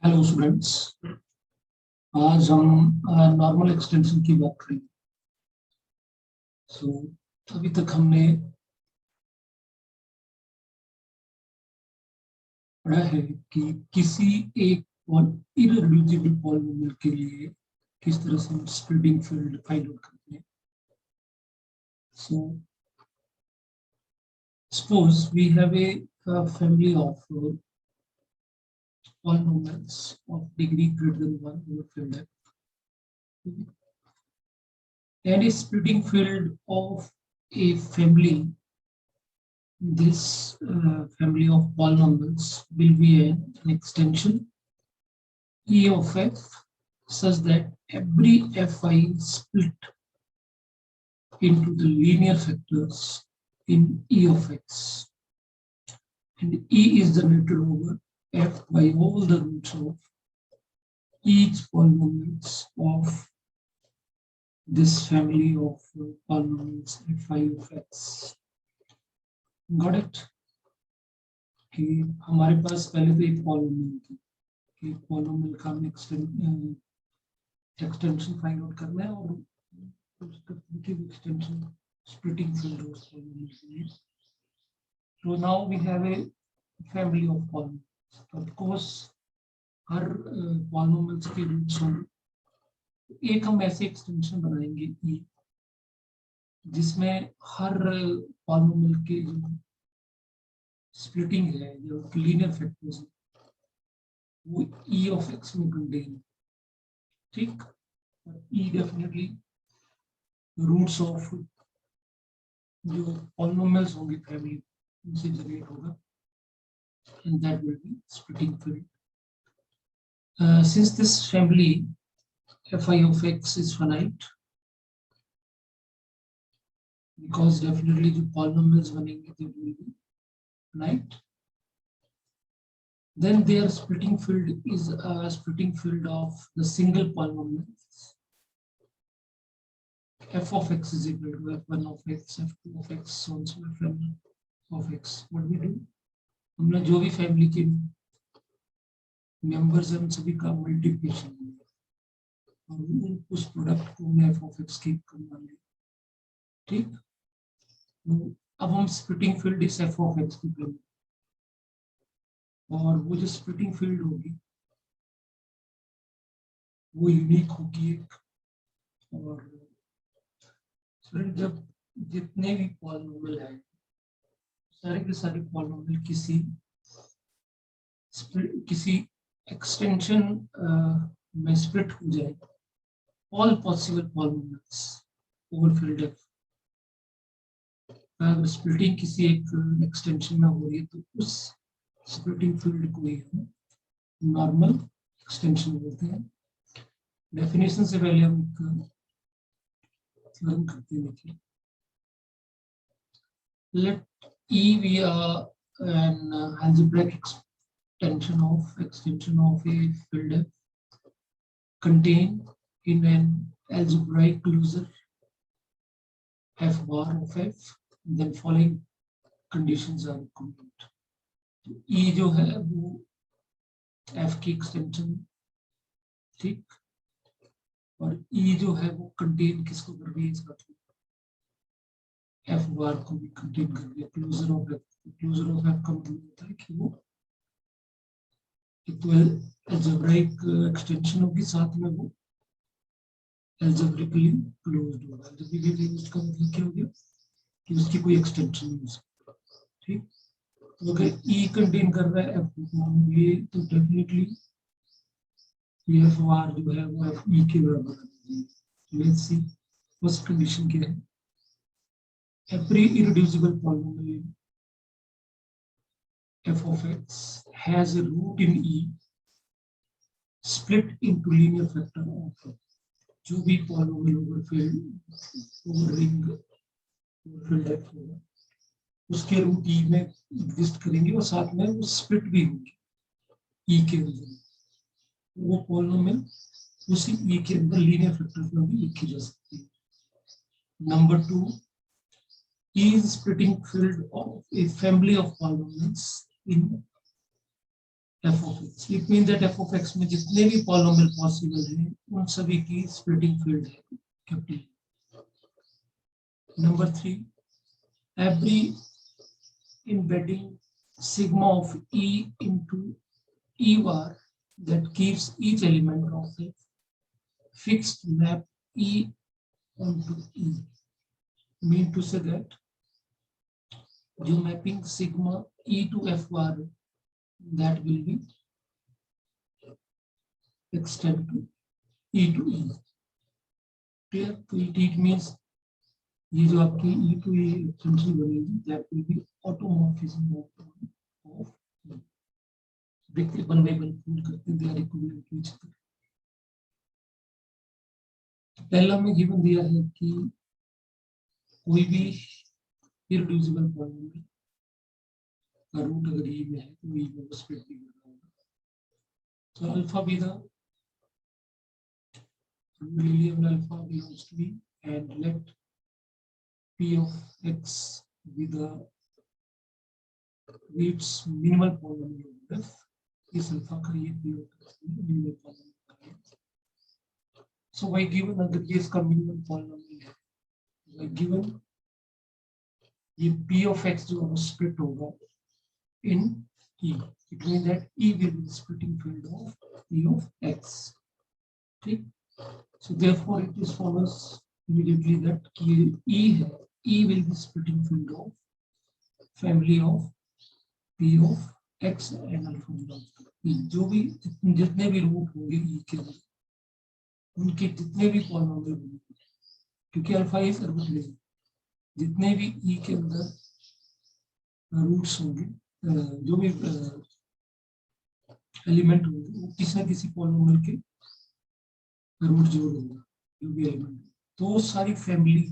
Hello students, आज हम normal extension की बात करेंगे। अभी तक हमने पढ़ा है कि किसी एक इररेड्यूसिबल पॉलिनोमियल के लिए किस तरह से हम स्प्लिटिंग फील्ड फाइंड आउट करते हैं। Suppose we have a family of polynomials of degree greater than 1 over field F, and a splitting field of a family. This family of polynomials will be an extension E of f such that every fi is split into the linear factors in E of x, and E is generated over f by all the roots of each polynomials of this family of polynomials fi of x. Got it? कि हमारे पास पहले तो एक polynomial थी कि polynomial का हमें extension find out करना है और extension splitting field of polynomials. So now we have a family of polynomials. Of course, her polynomials के रूट्स होंगे। एक हम ऐसे एक्सटेंशन बनाएंगे E जिसमें हर polynomial के जो स्प्लिटिंग है जो लीनियर फैक्टर्स है वो E of x में कंटेन, ठीक। E डेफिनेटली रूट्स ऑफ जो पॉलिनोमियल्स होंगे फैमिली उनसे जनरेट होगा, and that will be splitting field. Since this family fi of x is finite, because definitely the polynomials बनेंगे they will be finite, then their splitting field is a splitting field of the single polynomials. F of x is equal to f1 of x, f2 of x, so on, so fn of x. What we do? हमने जो भी family के members हैं उन सभी का multiplication और उस प्रोडक्ट को मैं f of x की मान लें, ठीक। तो अब हम स्प्लिटिंग फील्ड इस f of x की लेंगे और वो जो स्प्लिटिंग फील्ड होगी वो यूनिक होगी एक। और जब जितने भी पॉलिनोमियल है सारे के सारे पॉलिनोमियल किसी एक्सटेंशन में स्प्लिट हो जाए, all possible polynomials over field F. अगर स्प्लिटिंग किसी एक एक्सटेंशन में हो रही है तो उस स्प्लिटिंग फील्ड को ही हम नॉर्मल एक्सटेंशन बोलते हैं। डेफिनेशन से पहले हम एक थ्योरम करते हैं। Let E be an algebraic extension of a field F contained in an algebraic closure f bar of f, then following conditions are complete. तो E जो है वो f की एक्सटेंशन, ठीक, और E जो है वो कंटेन किसको कर रही है, इसका f बार को भी कंटेन कर रही है। क्लोजर ऑफ f का मतलब होता है कि वो अलजेब्राइक एक्सटेंशन होगी, साथ में वो अलजेब्रिकली क्लोज्ड होगा। अलजेब्रिकली क्लोज्ड का मतलब क्या हो गया कि उसकी कोई एक्सटेंशन नहीं हो सकता, ठीक। तो अगर E कंटेन कर रहा है f को ये तो डेफिनेटली f बार जो है वो f E के बराबर है। लेट्स सी फर्स्ट कंडीशन क्या है। Every irreducible polynomial f of x has a root in E split into linear factor of जो भी polynomial over ring field f होगा उसके रूट E में एग्जिस्ट करेंगे और साथ में वो स्प्लिट भी होंगे E के अंदर। वो पॉलिनोमियल उसी E के अंदर लीनियर फैक्टर्स में भी लिखी जा सकती है। Number 2, E is splitting field of a family of polynomials in F of x. It mean that F of x में जितने भी पॉलिनोमियल पॉसिबल हैं उन सभी की स्प्लिटिंग फील्ड है capital. Number 3, every embedding sigma of E into E bar that keeps each element of a fixed map E onto E. Mean to say that जो mapping sigma E to F bar that will be extend to E to E. Clear? तो it means ये जो आपकी E to E extension बनेगी that will be automorphism of देखते one by one prove करते हैं, they are equivalent to each other। पहला में गिवन दिया है कि कोई भी इररिड्यूसिबल पॉलिनोमियल का रूट अगर ई में है तो ई में वो स्प्लिट भी करना होगा। तो alpha be the root alpha belongs to B and let p of x be the its minimal polynomial of f। इस अल्फा का ये p of x minimal polynomial है। So by given अगर ये इसका मिनिमम पॉलिनोमियल है, by given ये p of x जो है स्प्लिट होगा in e, it means that e will be splitting field of p of x। ठीक, so therefore it is follows immediately that e है, e will be splitting field of family of p of x and alpha belongs to e। जो भी जितने भी root होंगे e के अंदर उनके जितने भी पॉलिनोमियल होंगे, क्योंकि अल्फा इज आर्बिट्रेरी, जितने भी e के अंदर रूट्स होंगे, जो भी एलिमेंट होंगे वो किसी न किसी पॉलिनोमियल के रूट जोड़ होगा, जो भी एलिमेंट, तो सारी फैमिली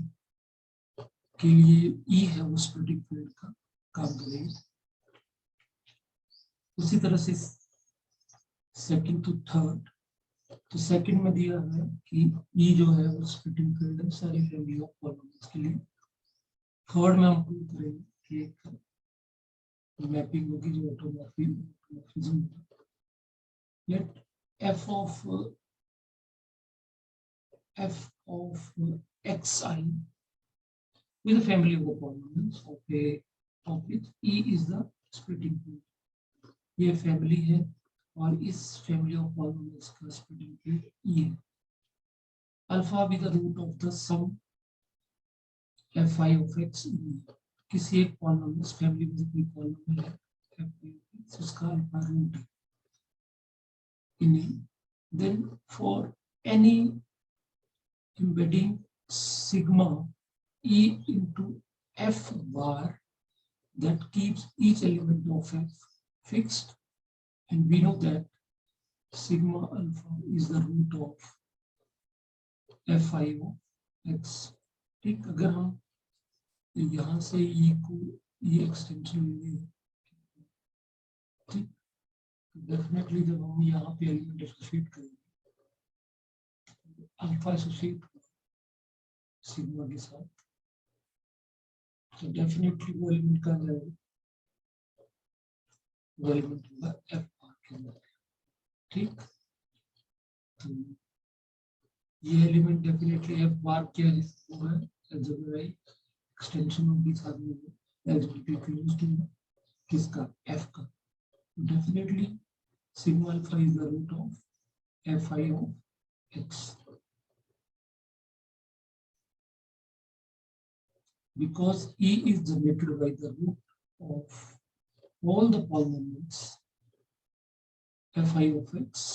के लिए ई है वो स्प्लिटिंग फील्ड का काम करेगी। उसी तरह से सेकंड टू थर्ड, तो सेकंड में दिया है कि ई जो है वो स्प्लिटिंग फील्ड है सारी फैमिली ऑफ पॉलिनोमियल्स के लिए। थर्ड में हम प्रूव करेंगे कि एक मैपिंग होगी जो ऑटोमॉर्फिज्म है। Let f of x i with a family of polynomials of which E is the splitting field। ये फैमिली है और इस फैमिली ऑफ पॉलिनोमियल्स का स्प्लिटिंग फील्ड E है। Alpha be the root of the some fi of x। किसी एक polynomial family में जितनी पॉलिनोमियल है उसका अल्फा रूट है in E। Then for any embedding sigma E into F bar that keeps each element of F fixed, and we know that sigma alpha is the root of Fi of x। ठीक, अगर हम यहाँ से E को E extension लेंगे, ठीक, definitely जब हम यहाँ पे एलिमेंट एसोसिएट करेंगे अल्फा एसोसिएट सिग्मा के साथ, तो डेफिनेटली वो एलिमेंट का जाएगा, वो एलिमेंट होगा एफ बार के अंदर। ठीक, तो ये एलिमेंट डेफिनेटली एफ बार क्या होगा, algebraic extension of this argument algebraic close to किसका, एफ का। Definitely sigma alpha is the root of f i of x. Because E is generated by the root of all the polynomials fi of x,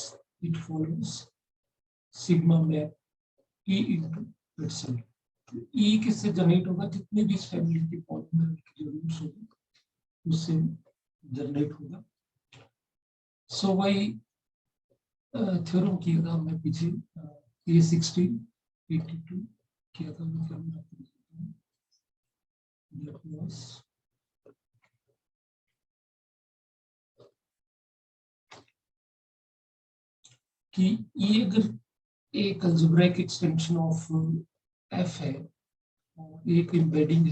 it follows sigma map E into itself। तो E किससे generate होगा, जितने भी इस family के polynomial के जो roots होंगे उससे जनरेट होगा। सो वही थ्योरम किया था हमने पीछे A1682 किया था, मैं थ्योरम आपको बताता हूँ। That was कि ये अगर एक अलजेब्राइक एक्सटेंशन ऑफ एफ है और एक एम्बेडिंग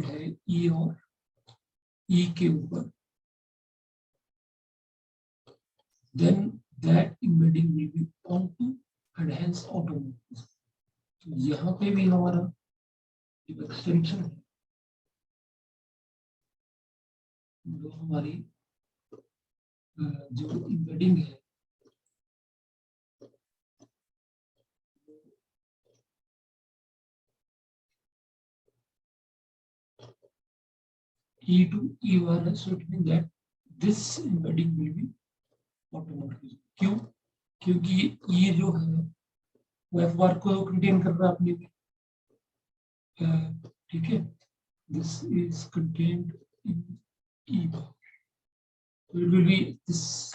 है ई और ई के ऊपर then that embedding will be onto advance automorphism. तो यहाँ पे भी हमारा जो एक्सटेंशन है जो हमारी जो embedding है E to E bar है, so it means that this embedding will be automorphism. क्यों? क्योंकि ये जो है वो F bar को कंटेन कर रहा है अपने में, ठीक है. This is contained in E bar. So it will be this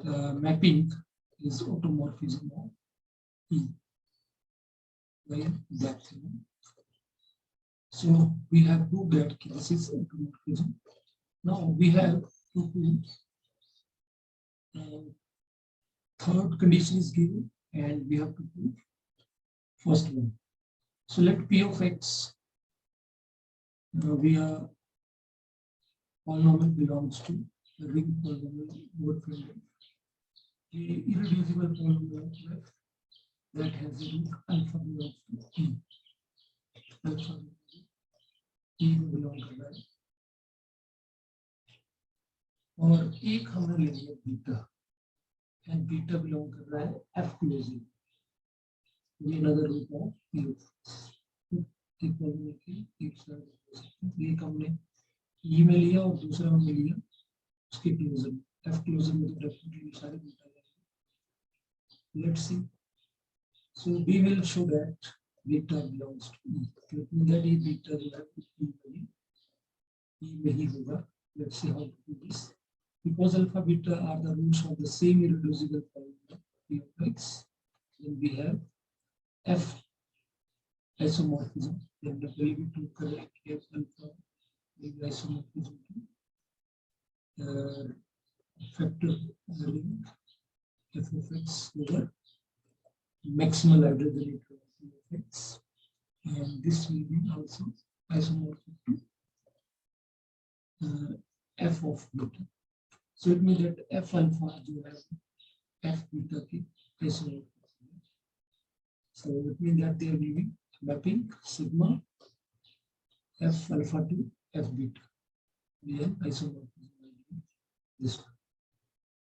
mapping is automorphism of E. Right? That thing. So we have proved that this is automorphism. Now we have to prove third condition is given and we have to prove first one. So let P of X be a polynomial belongs to the ring polynomial overfilled a irreducible polynomial F that has a root alpha belongs to E. Alpha E में belong कर रहा है और एक हमने ले लिया beta and beta belong कर रहा है F closing. ये another root of P of X. Equal में की एक साइड ये हमने E में लिया और दूसरा हमने लिया उसके क्लोजर में. F closure में तो डेफिनेटली सारे बीटा आएंगे. Let's see. So we will show that beta belongs to E. That E beta जो है E में ही होगा. Let's see how to do this. Because alpha beta are the roots of the same irreducible polynomial P of X, then we have F isomorphism. Then the way we to correct F alpha isomorphism to factor ring F of X over maximal hydrogen P of X, and this will be also isomorphic to F of beta. So it means that F alpha जो है F beta की isomorphic. So it means that they are giving mapping sigma F alpha to F beta. We have isomorphism this one.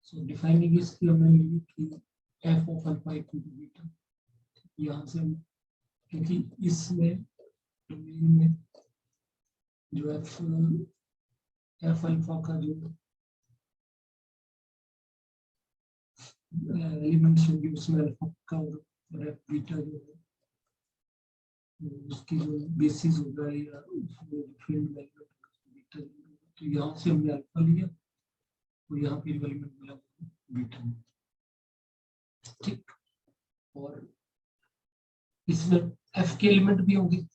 So defining is कि F of alpha equal to beta. यहाँ से क्योंकि इसमें domain में जो F alpha का जो elements होंगे उसमें अल्फा का और F बीटा जो है उसकी जो बेसिस होगा या उसमें डिफरेंट एलिमेंट बीटा, तो यहाँ से हमने अल्फा लिया तो यहाँ पे एलिमेंट मिला बीटा में. ठीक. और इसमें F के एलिमेंट भी होंगे.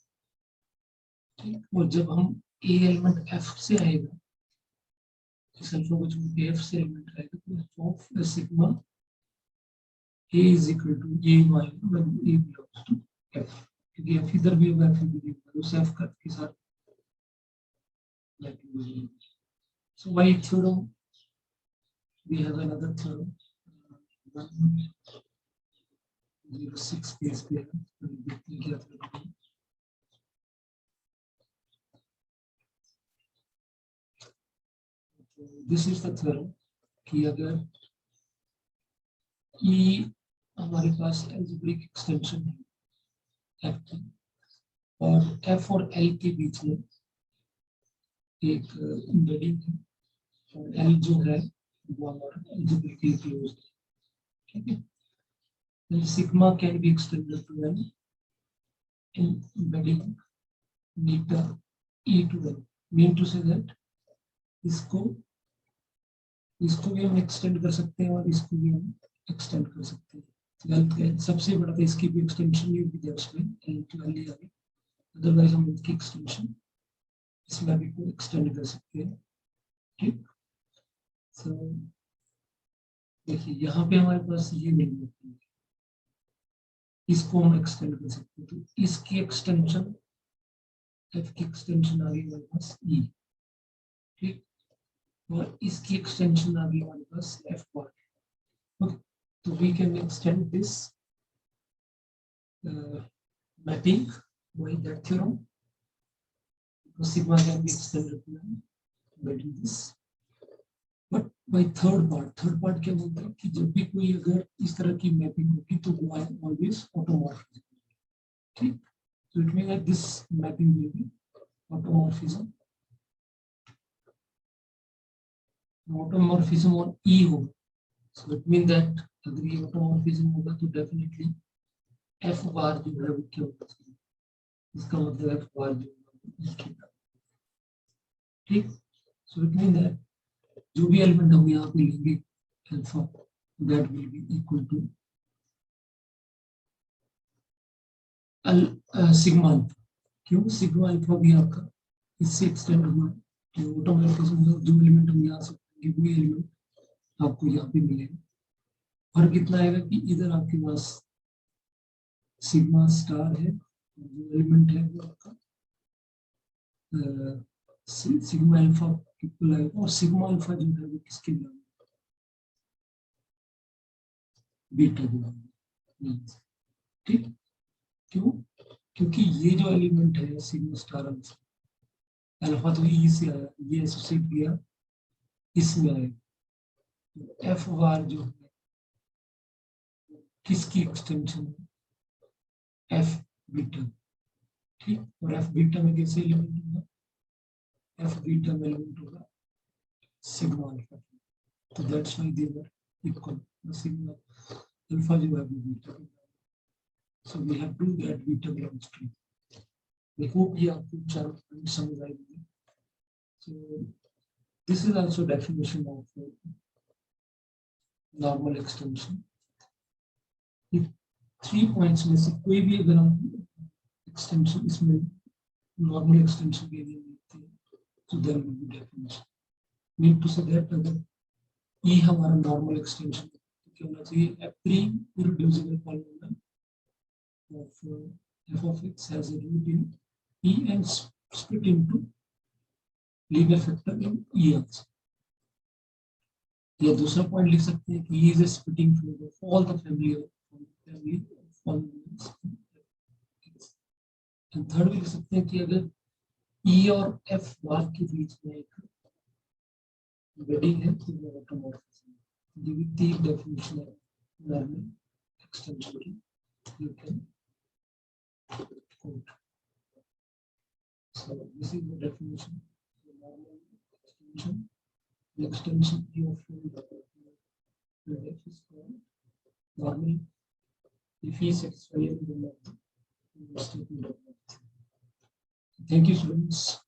ठीक. और जब हम A एलिमेंट F से आएगा इस अल्फा को छोड़ के F से एलिमेंट आएगा तो F of sigma A is equal to A minus when A belongs to F. क्योंकि F इधर भी होगा F इधर भी होगा उस F का के साथ. So by theorem we have another theorem. 106 page पे है. This is the theorem कि अगर E हमारे पास algebraic extension है F की और F और L के बीच में एक embedding है और L जो है वो हमारा algebraically closed है. ठीक है. Then sigma can be extended to an embedding beta E to L. Mean to say that इसको भी हम एक्सटेंड कर सकते हैं और इसको भी हम एक्सटेंड कर सकते हैं. सबसे बड़ा तो इसकी भी एक्सटेंशन नहीं होगी जब अदरवाइज हम इसकी एक्सटेंशन इसमें भी को एक्सटेंड कर सकते हैं. ठीक. सो देखिए यहाँ पे हमारे पास ये नहीं होती है, इसको हम एक्सटेंड कर सकते हैं. तो इसकी एक्सटेंशन F की एक्सटेंशन आ गई हमारे पास E. ठीक. और इसकी एक्सटेंशन आ गई हमारे पास एफ बार। ओके, तो we can extend this mapping by that theorem. Because sigma can be extended by this. But by third part क्या बोलता है कि जब भी कोई अगर इस तरह की मैपिंग होगी तो वो always automorphism. ठीक, so it means that this mapping will be automorphism. Automorphism on E होगा. So it means that अगर ये automorphism होगा तो definitely F बार जो है वो क्या होगा, इसका मतलब F बार जो है E के बराबर. ठीक, so it means that जो भी एलिमेंट हम यहाँ पे लेंगे alpha, that will be equal to sigma alpha. क्यों? सिग्मा अल्फा भी आपका इससे एक्सटेंड हुआ है, तो ऑटोमेटिकली जो एलिमेंट हम यहाँ से वो एलिमेंट आपको यहाँ पे मिलेगा. फर्क इतना आएगा कि इधर आपके पास सिग्मा स्टार है, जो एलिमेंट है वो आपका सिग्मा अल्फा इक्वल आएगा, और सिग्मा अल्फा जो है वो किसके बराबर, बीटा के बराबर. ठीक, क्यों? क्योंकि ये जो एलिमेंट है सिग्मा स्टार अल्फा, अल्फा तो ई से आया, ये एसोसिएट किया इसमें आएगा. तो एफ बार जो है किसकी एक्सटेंशन है, एफ बीटा. ठीक, और एफ बीटा में कैसे एलिमेंट होगा, एफ बीटा में एलिमेंट होगा सिग्मा अल्फा. तो that's why they were equal. Sigma alpha जो है वो बीटा के. So we have to do that beta belongs to. I hope you have to chart some idea. So this is also definition of normal extension. If 3 points में से कोई भी अगर हम extension इसमें normal extension के लिए लेते हैं, so there will be definition. Mean to say that अगर E हमारा normal extension तो क्या होना चाहिए, every irreducible polynomial of f of x has a root in E and split into linear factor in E also. या दूसरा point लिख सकते हैं कि E is a splitting field of all the family of polynomials. and third लिख सकते हैं कि अगर E और F बार के बीच में एक embedding है तो वो ऑटोमॉर्फिज्म. ये भी तीन डेफिनेशन है नॉर्मल एक्सटेंशन की. You can quote. So this is the definition of the normal extension. The extension of f is called normal if he satisfies the statement of. Thank you, students.